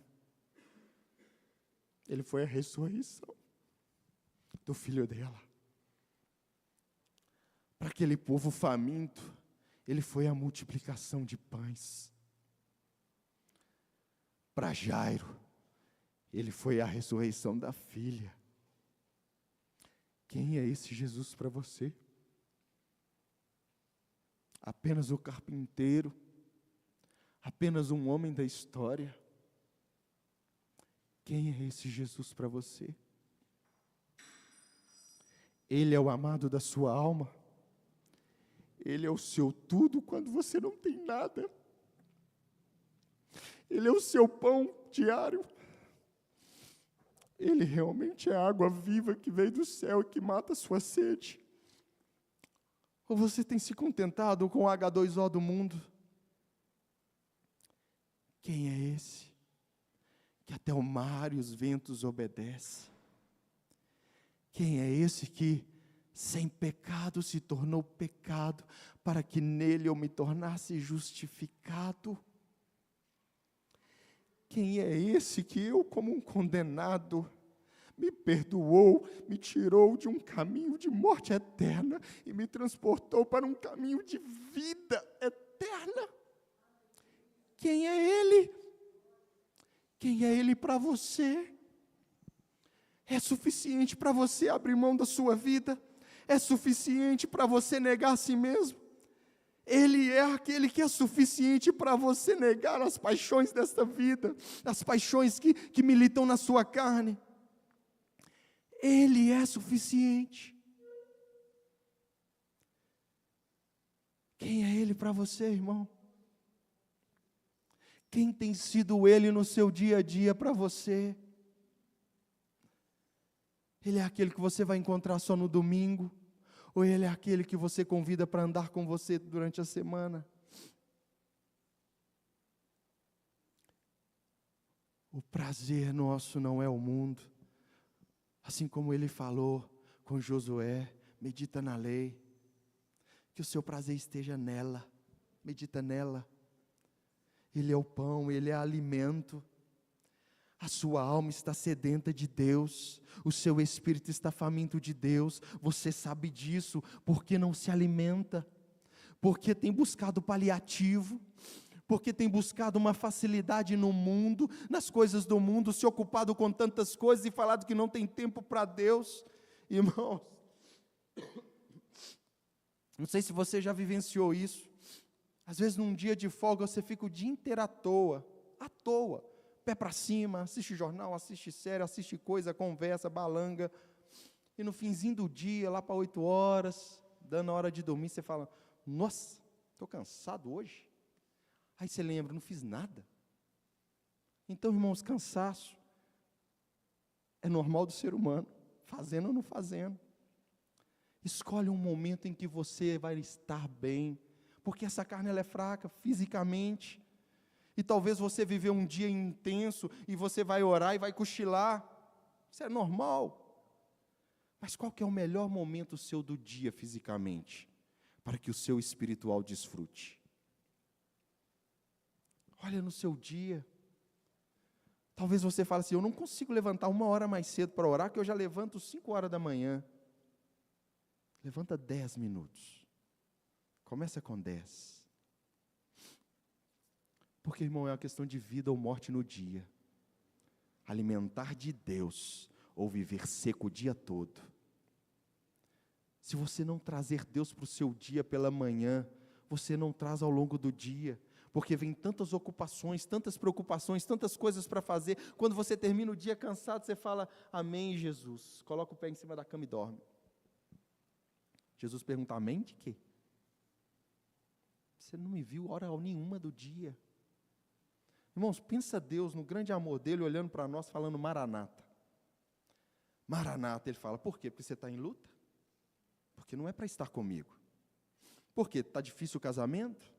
ele foi a ressurreição do filho dela. Para aquele povo faminto, ele foi a multiplicação de pães. Para Jairo, ele foi a ressurreição da filha. Quem é esse Jesus para você? Apenas o carpinteiro? Apenas um homem da história? Quem é esse Jesus para você? Ele é o amado da sua alma? Ele é o seu tudo quando você não tem nada? Ele é o seu pão diário? Ele realmente é a água viva que veio do céu e que mata a sua sede? Ou você tem se contentado com o H2O do mundo? Quem é esse que até o mar e os ventos obedecem? Quem é esse que sem pecado se tornou pecado para que nele eu me tornasse justificado? Quem é esse que eu, como um condenado, me perdoou, me tirou de um caminho de morte eterna e me transportou para um caminho de vida eterna? Quem é Ele? Quem é Ele para você? É suficiente para você abrir mão da sua vida? É suficiente para você negar a si mesmo? Ele é aquele que é suficiente para você negar as paixões desta vida, as paixões que militam na sua carne. Ele é suficiente. Quem é Ele para você, irmão? Quem tem sido Ele no seu dia a dia para você? Ele é aquele que você vai encontrar só no domingo? Ou Ele é aquele que você convida para andar com você durante a semana? O prazer nosso não é o mundo. Assim como Ele falou com Josué, medita na lei. Que o seu prazer esteja nela, medita nela. Ele é o pão, Ele é alimento. A sua alma está sedenta de Deus, o seu espírito está faminto de Deus. Você sabe disso, porque não se alimenta, porque tem buscado paliativo, porque tem buscado uma facilidade no mundo, nas coisas do mundo, se ocupado com tantas coisas e falado que não tem tempo para Deus. Irmãos, não sei se você já vivenciou isso. Às vezes num dia de folga você fica o dia inteiro à toa, pé para cima, assiste jornal, assiste série, assiste coisa, conversa, balanga, e no finzinho do dia, lá para 8 horas, dando a hora de dormir, você fala, nossa, estou cansado hoje. Aí você lembra, não fiz nada. Então, irmãos, cansaço é normal do ser humano, fazendo ou não fazendo. Escolhe um momento em que você vai estar bem, porque essa carne ela é fraca fisicamente. E talvez você viveu um dia intenso e você vai orar e vai cochilar. Isso é normal. Mas qual que é o melhor momento seu do dia fisicamente? Para que o seu espiritual desfrute. Olha no seu dia. Talvez você fale assim, eu não consigo levantar 1 hora mais cedo para orar, que eu já levanto 5 horas da manhã. Levanta 10 minutos. Começa com 10. Porque, irmão, é uma questão de vida ou morte no dia. Alimentar de Deus ou viver seco o dia todo. Se você não trazer Deus para o seu dia pela manhã, você não traz ao longo do dia, porque vem tantas ocupações, tantas preocupações, tantas coisas para fazer. Quando você termina o dia cansado, você fala, amém, Jesus. Coloca o pé em cima da cama e dorme. Jesus pergunta, amém de quê? Você não me viu hora nenhuma do dia. Irmãos, pensa Deus no grande amor dele, olhando para nós, falando Maranata. Maranata, ele fala, por quê? Porque você está em luta? Porque não é para estar comigo. Por quê? Está difícil o casamento?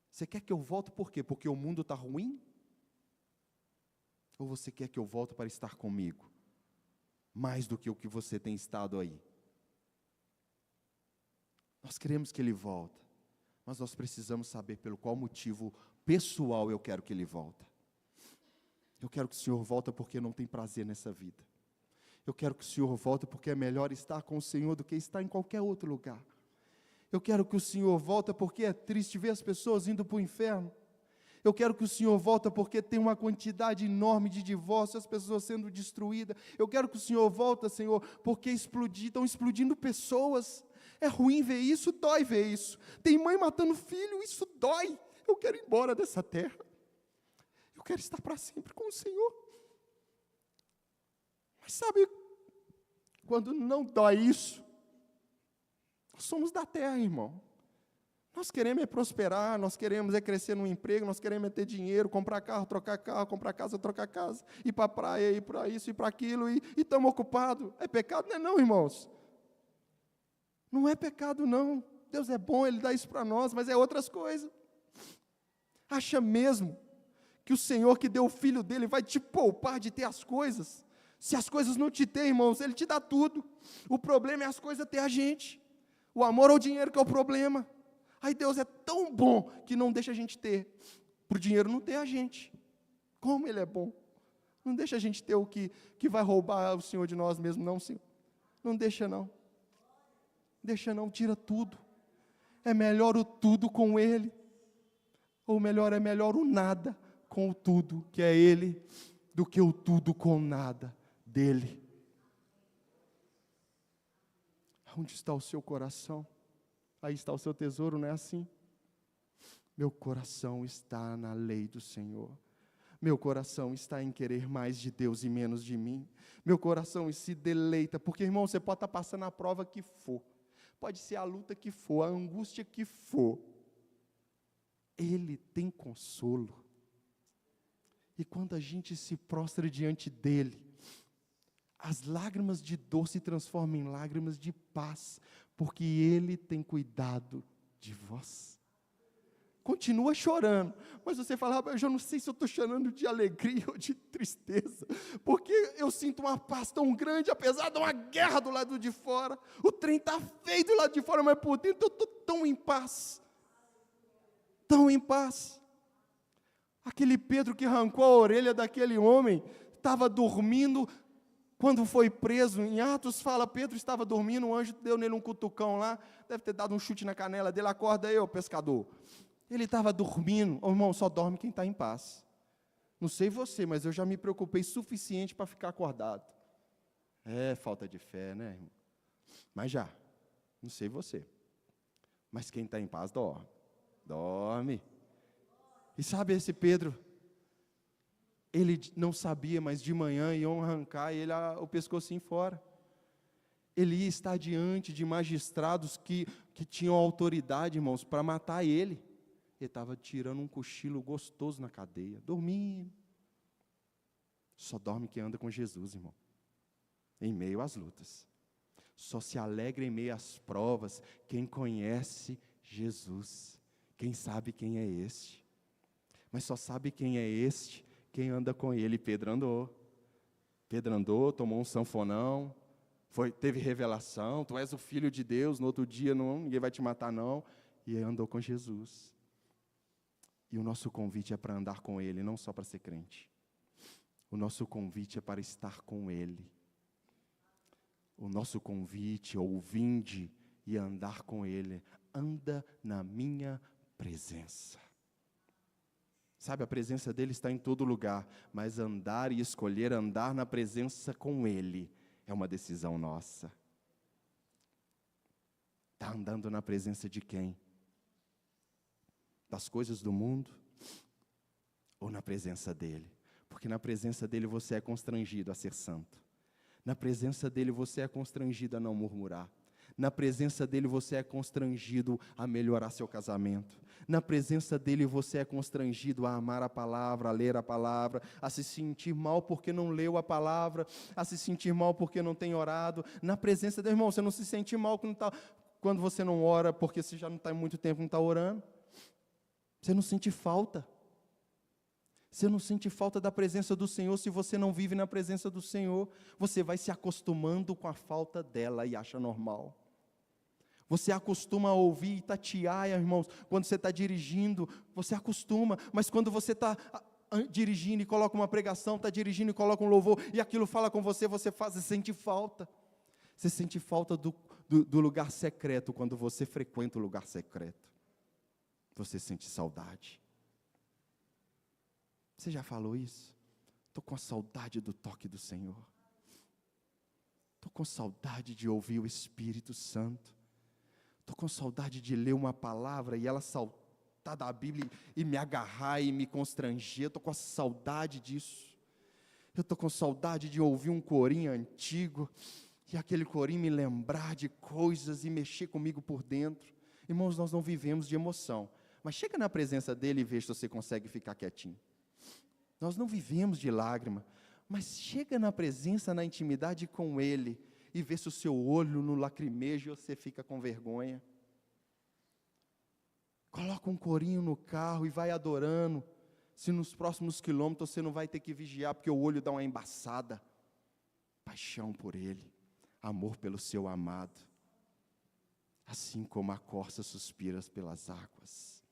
Você quer que eu volte por quê? Porque o mundo está ruim? Ou você quer que eu volte para estar comigo? Mais do que o que você tem estado aí. Nós queremos que ele volte, mas nós precisamos saber pelo qual motivo pessoal eu quero que ele volte. Eu quero que o Senhor volte porque não tem prazer nessa vida. Eu quero que o Senhor volte porque é melhor estar com o Senhor do que estar em qualquer outro lugar. Eu quero que o Senhor volte porque é triste ver as pessoas indo para o inferno. Eu quero que o Senhor volte porque tem uma quantidade enorme de divórcios, as pessoas sendo destruídas. Eu quero que o Senhor volte, Senhor, porque estão explodindo pessoas. É ruim ver isso, dói ver isso. Tem mãe matando filho, isso dói. Eu quero ir embora dessa terra. Eu quero estar para sempre com o Senhor. Mas sabe, quando não dói isso, nós somos da terra, irmão. Nós queremos prosperar, nós queremos crescer no emprego, nós queremos ter dinheiro, comprar carro, trocar carro, comprar casa, trocar casa, ir para a praia, ir para isso, ir para aquilo, e estamos ocupados. É pecado? Não é não, irmãos. Não é pecado não. Deus é bom, Ele dá isso para nós, mas é outras coisas. Acha mesmo que o Senhor que deu o Filho dEle vai te poupar de ter as coisas? Se as coisas não te têm, irmãos, Ele te dá tudo. O problema é as coisas ter a gente. O amor ao dinheiro que é o problema. Aí Deus é tão bom que não deixa a gente ter, para o dinheiro não ter a gente. Como Ele é bom. Não deixa a gente ter o que vai roubar o Senhor de nós mesmos, não, Senhor. Não deixa não. Deixa não, tira tudo. É melhor o tudo com Ele. Ou melhor, é melhor o nada com o tudo, que é Ele, do que o tudo com nada dEle. Onde está o seu coração? Aí está o seu tesouro, não é assim? Meu coração está na lei do Senhor. Meu coração está em querer mais de Deus e menos de mim. Meu coração se deleita, porque, irmão, você pode estar passando a prova que for. Pode ser a luta que for, a angústia que for. Ele tem consolo. E quando a gente se prostra diante dEle, as lágrimas de dor se transformam em lágrimas de paz, porque Ele tem cuidado de vós. Continua chorando, mas você fala, eu já não sei se eu estou chorando de alegria ou de tristeza, porque eu sinto uma paz tão grande, apesar de uma guerra do lado de fora. O trem está feio do lado de fora, mas por dentro eu estou tão em paz. Tão em paz. Aquele Pedro que arrancou a orelha daquele homem, estava dormindo, quando foi preso, em Atos fala, Pedro estava dormindo, um anjo deu nele um cutucão lá, deve ter dado um chute na canela dele, acorda aí, ô pescador. Ele estava dormindo, irmão, só dorme quem está em paz. Não sei você, mas eu já me preocupei suficiente para ficar acordado. É falta de fé, né, irmão? Mas já, não sei você, mas quem está em paz dorme. Dorme. E sabe esse Pedro? Ele não sabia, mas de manhã iam arrancar ele o pescocinho fora. Ele ia estar diante de magistrados que tinham autoridade, irmãos, para matar ele. Ele estava tirando um cochilo gostoso na cadeia, dormindo. Só dorme quem anda com Jesus, irmão. Em meio às lutas. Só se alegra em meio às provas quem conhece Jesus. Quem sabe quem é este. Mas só sabe quem é este quem anda com ele. Pedro andou. Pedro andou, tomou um sanfonão, teve revelação, tu és o Filho de Deus, no outro dia ninguém vai te matar não, e andou com Jesus. E o nosso convite é para andar com Ele, não só para ser crente. O nosso convite é para estar com Ele. O nosso convite, ou vinde e andar com Ele. Anda na minha presença. Sabe, a presença dEle está em todo lugar, mas andar e escolher andar na presença com Ele é uma decisão nossa. Está andando na presença de quem? Das coisas do mundo? Ou na presença dEle? Porque na presença dEle você é constrangido a ser santo. Na presença dEle você é constrangido a não murmurar. Na presença dEle você é constrangido a melhorar seu casamento. Na presença dEle você é constrangido a amar a palavra, a ler a palavra, a se sentir mal porque não leu a palavra, a se sentir mal porque não tem orado. Na presença dEle, irmão, você não se sente mal quando você não ora, porque você já não está há muito tempo, não está orando. Você não sente falta. Você não sente falta da presença do Senhor se você não vive na presença do Senhor. Você vai se acostumando com a falta dela e acha normal. Você acostuma a ouvir e tatear, irmãos, quando você está dirigindo, você acostuma, mas quando você está dirigindo e coloca uma pregação, está dirigindo e coloca um louvor, e aquilo fala com você, você sente falta. Você sente falta do lugar secreto, quando você frequenta o lugar secreto. Você sente saudade. Você já falou isso? Estou com a saudade do toque do Senhor. Estou com saudade de ouvir o Espírito Santo. Estou com saudade de ler uma palavra e ela saltar da Bíblia e me agarrar e me constranger. Estou com saudade disso. Eu estou com saudade de ouvir um corinho antigo e aquele corinho me lembrar de coisas e mexer comigo por dentro. Irmãos, nós não vivemos de emoção, mas chega na presença dEle e veja se você consegue ficar quietinho. Nós não vivemos de lágrima, mas chega na presença, na intimidade com Ele, e vê se o seu olho não lacrimeja e você fica com vergonha. Coloca um corinho no carro e vai adorando, se nos próximos quilômetros você não vai ter que vigiar, porque o olho dá uma embaçada. Paixão por Ele, amor pelo seu amado, assim como a corça suspira pelas águas.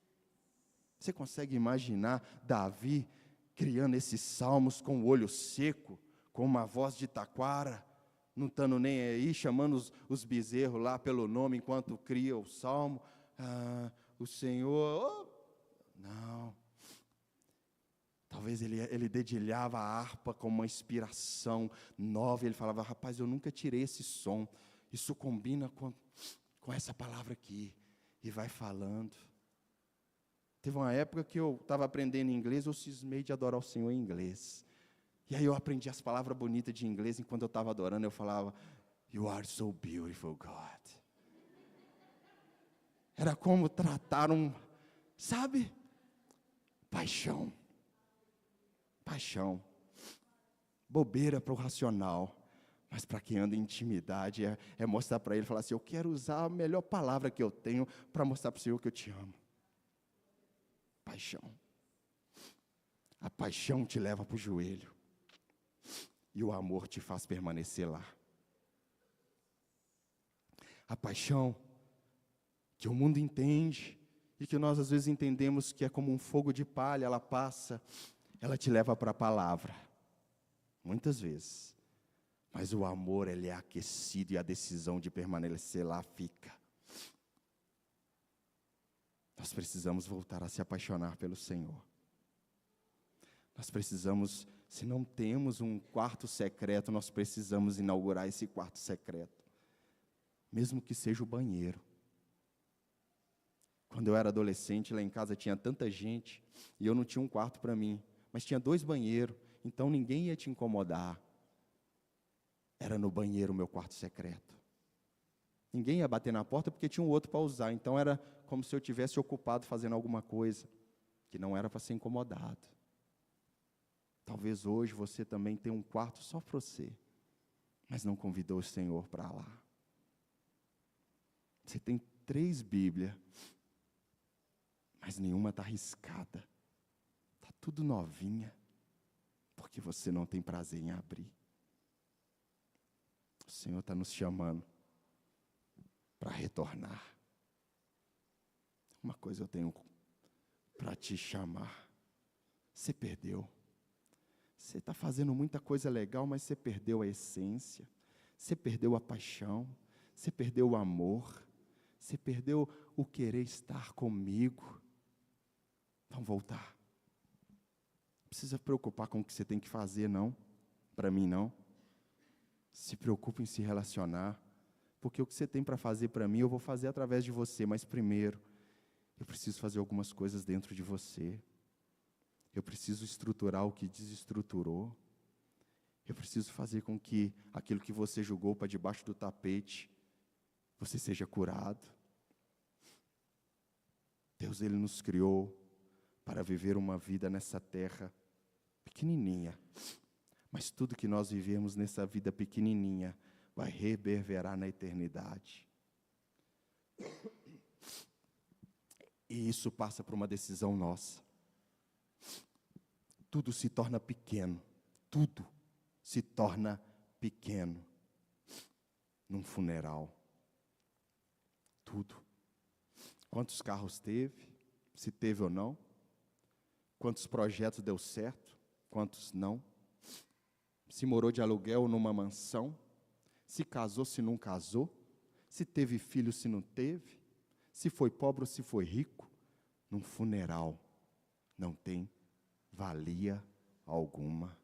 Você consegue imaginar Davi criando esses salmos com o olho seco, com uma voz de taquara, não estando nem aí, chamando os bezerros lá pelo nome, enquanto cria o salmo, o Senhor, não, talvez ele dedilhava a harpa com uma inspiração nova, ele falava, rapaz, eu nunca tirei esse som, isso combina com essa palavra aqui, e vai falando. Teve uma época que eu estava aprendendo inglês, eu cismei de adorar o Senhor em inglês. E aí eu aprendi as palavras bonitas de inglês, enquanto eu estava adorando, eu falava, You are so beautiful, God. Era como tratar sabe? Paixão. Paixão. Bobeira para o racional. Mas para quem anda em intimidade, é mostrar para ele, falar assim, eu quero usar a melhor palavra que eu tenho para mostrar para o Senhor que eu te amo. Paixão. A paixão te leva para o joelho. E o amor te faz permanecer lá. A paixão que o mundo entende e que nós às vezes entendemos que é como um fogo de palha, ela passa, ela te leva para a palavra. Muitas vezes. Mas o amor, ele é aquecido e a decisão de permanecer lá fica. Nós precisamos voltar a se apaixonar pelo Senhor. Nós precisamos, se não temos um quarto secreto, nós precisamos inaugurar esse quarto secreto. Mesmo que seja o banheiro. Quando eu era adolescente, lá em casa tinha tanta gente, e eu não tinha um quarto para mim, mas tinha 2 banheiros, então ninguém ia te incomodar. Era no banheiro o meu quarto secreto. Ninguém ia bater na porta porque tinha um outro para usar, então era como se eu tivesse ocupado fazendo alguma coisa, que não era para ser incomodado. Talvez hoje você também tenha um quarto só para você, mas não convidou o Senhor para lá. Você tem 3 Bíblias, mas nenhuma está riscada. Está tudo novinha, porque você não tem prazer em abrir. O Senhor está nos chamando para retornar. Uma coisa eu tenho para te chamar. Você perdeu. Você está fazendo muita coisa legal, mas você perdeu a essência. Você perdeu a paixão. Você perdeu o amor. Você perdeu o querer estar comigo. Vamos voltar. Não precisa preocupar com o que você tem que fazer, não. Para mim, não. Se preocupe em se relacionar. Porque o que você tem para fazer para mim, eu vou fazer através de você. Mas primeiro, eu preciso fazer algumas coisas dentro de você. Eu preciso estruturar o que desestruturou. Eu preciso fazer com que aquilo que você jogou para debaixo do tapete, você seja curado. Deus, Ele nos criou para viver uma vida nessa terra pequenininha. Mas tudo que nós vivemos nessa vida pequenininha vai reverberar na eternidade. E isso passa por uma decisão nossa. Tudo se torna pequeno. Tudo se torna pequeno num funeral. Tudo. Quantos carros teve? Se teve ou não? Quantos projetos deu certo? Quantos não? Se morou de aluguel numa mansão? Se casou, se não casou? Se teve filho, se não teve? Se foi pobre ou se foi rico? Num funeral não tem valia alguma.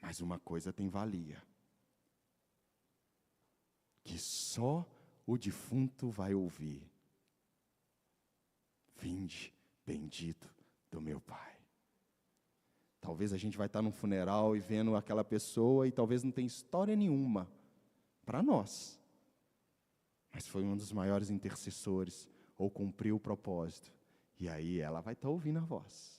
Mas uma coisa tem valia, que só o defunto vai ouvir: vinde, bendito do meu Pai. Talvez a gente vai estar num funeral e vendo aquela pessoa e talvez não tenha história nenhuma para nós. Mas foi um dos maiores intercessores, ou cumpriu o propósito. E aí ela vai estar ouvindo a voz.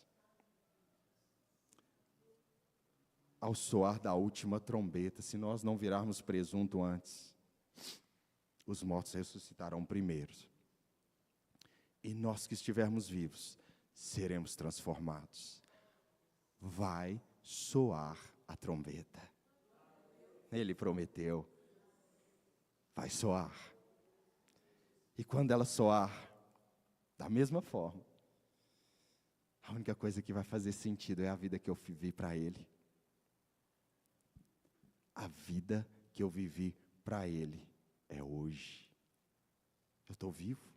Ao soar da última trombeta, se nós não virarmos presunto antes, os mortos ressuscitarão primeiro. E nós que estivermos vivos, seremos transformados. Vai soar a trombeta. Ele prometeu. Vai soar. E quando ela soar, da mesma forma, a única coisa que vai fazer sentido é a vida que eu vivi para Ele. A vida que eu vivi para Ele é hoje. Eu estou vivo.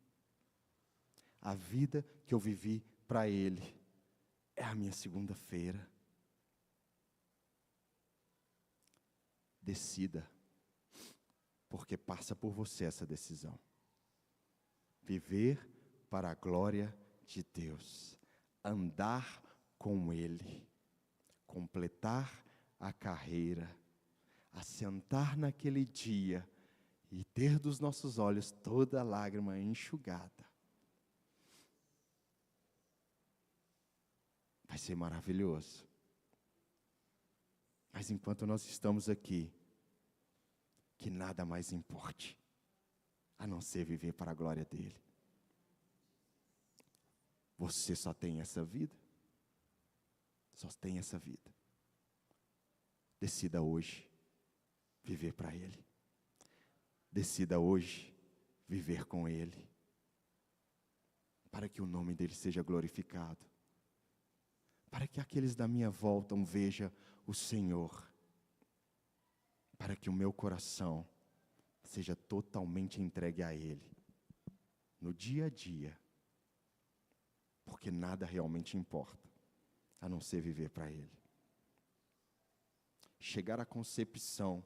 A vida que eu vivi para Ele é a minha segunda-feira. Decida, porque passa por você essa decisão. Viver para a glória de Deus. Andar com Ele. Completar a carreira. Assentar naquele dia e ter dos nossos olhos toda a lágrima enxugada. Vai ser maravilhoso. Mas enquanto nós estamos aqui, que nada mais importe, a não ser viver para a glória dEle. Você só tem essa vida? Só tem essa vida. Decida hoje viver para Ele. Decida hoje viver com Ele, para que o nome dEle seja glorificado, para que aqueles da minha volta vejam o Senhor, para que o meu coração seja totalmente entregue a Ele, no dia a dia, porque nada realmente importa, a não ser viver para Ele. Chegar à concepção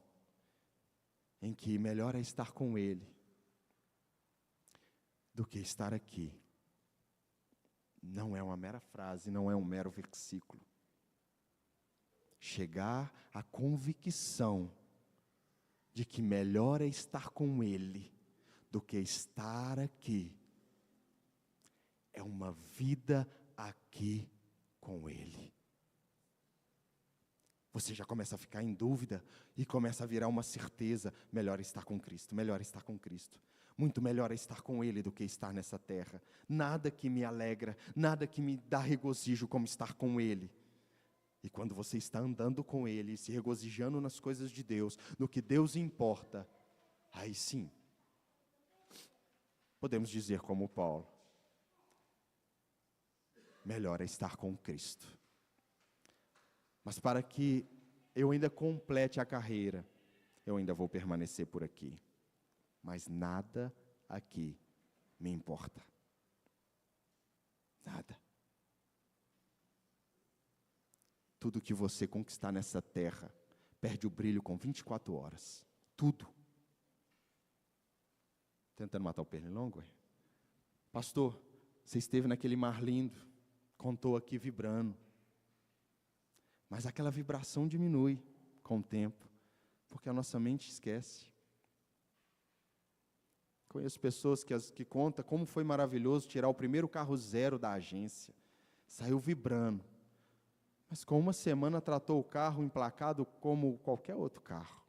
em que melhor é estar com Ele do que estar aqui. Não é uma mera frase, não é um mero versículo. Chegar à convicção de que melhor é estar com Ele do que estar aqui. É uma vida aqui com Ele. Você já começa a ficar em dúvida e começa a virar uma certeza. Melhor estar com Cristo, melhor estar com Cristo. Muito melhor é estar com Ele do que estar nessa terra. Nada que me alegra, nada que me dá regozijo como estar com Ele. E quando você está andando com Ele, se regozijando nas coisas de Deus, no que Deus importa, aí sim, podemos dizer como Paulo, melhor é estar com Cristo. Mas para que eu ainda complete a carreira, eu ainda vou permanecer por aqui. mas nada aqui me importa. Nada. Tudo que você conquistar nessa terra perde o brilho com 24 horas. Tudo. Tentando matar o pernilongo? Pastor, você esteve naquele mar lindo, contou aqui vibrando. Mas aquela vibração diminui com o tempo, porque a nossa mente esquece. Conheço pessoas que contam como foi maravilhoso tirar o primeiro carro zero da agência. Saiu vibrando. Mas com uma semana tratou o carro emplacado como qualquer outro carro.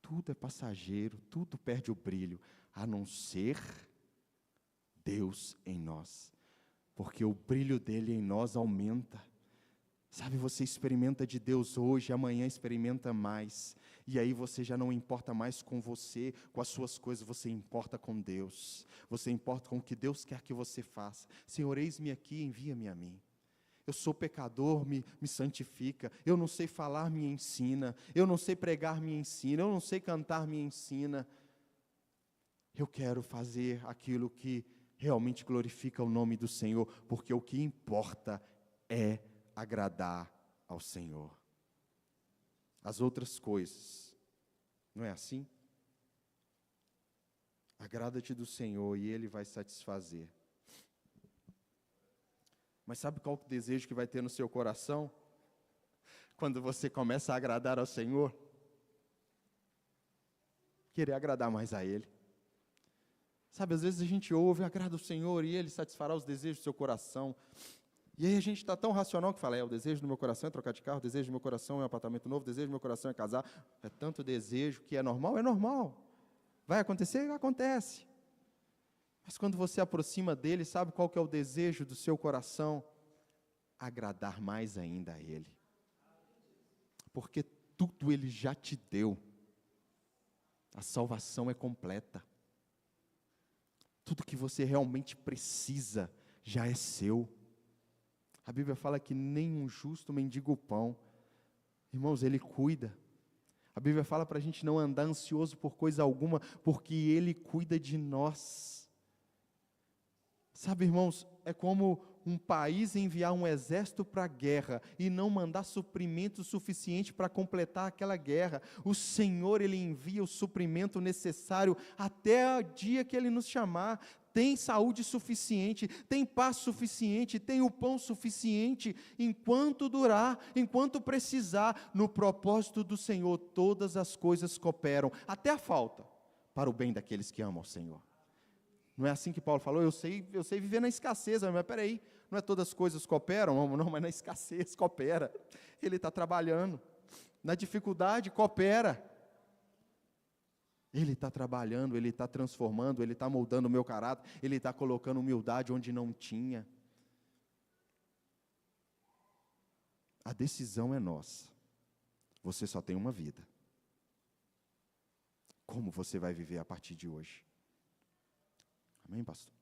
Tudo é passageiro, tudo perde o brilho, a não ser Deus em nós. Porque o brilho dele em nós aumenta. Sabe, você experimenta de Deus hoje, amanhã experimenta mais. E aí você já não importa mais com você, com as suas coisas, você importa com Deus. Você importa com o que Deus quer que você faça. Senhor, eis-me aqui, envia-me a mim. Eu sou pecador, me santifica. Eu não sei falar, me ensina. Eu não sei pregar, me ensina. Eu não sei cantar, me ensina. Eu quero fazer aquilo que realmente glorifica o nome do Senhor, porque o que importa é agradar ao Senhor. As outras coisas, não é assim? Agrada-te do Senhor e Ele vai satisfazer. Mas sabe qual o desejo que vai ter no seu coração? Quando você começa a agradar ao Senhor? Querer agradar mais a Ele. Sabe, às vezes a gente ouve, agrada o Senhor e Ele satisfará os desejos do seu coração. E aí a gente está tão racional que fala, o desejo do meu coração é trocar de carro, o desejo do meu coração é um apartamento novo, o desejo do meu coração é casar. É tanto desejo que é normal? É normal. Vai acontecer? Acontece. Mas quando você aproxima dele, sabe qual que é o desejo do seu coração? Agradar mais ainda a Ele. Porque tudo Ele já te deu. A salvação é completa. Tudo que você realmente precisa já é seu. A Bíblia fala que nem um justo mendiga o pão. Irmãos, Ele cuida. A Bíblia fala para a gente não andar ansioso por coisa alguma, porque Ele cuida de nós. Sabe, irmãos, é como um país enviar um exército para a guerra e não mandar suprimento suficiente para completar aquela guerra. O Senhor, Ele envia o suprimento necessário até o dia que Ele nos chamar. Tem saúde suficiente, tem paz suficiente, tem o pão suficiente, enquanto durar, enquanto precisar, no propósito do Senhor, todas as coisas cooperam, até a falta, para o bem daqueles que amam o Senhor. Não é assim que Paulo falou? Eu sei viver na escassez, mas peraí, não é todas as coisas cooperam? Não, mas na escassez coopera. Ele está trabalhando. Na dificuldade coopera. Ele está trabalhando, Ele está transformando, Ele está moldando o meu caráter, Ele está colocando humildade onde não tinha. A decisão é nossa. Você só tem uma vida. Como você vai viver a partir de hoje? Amém, pastor?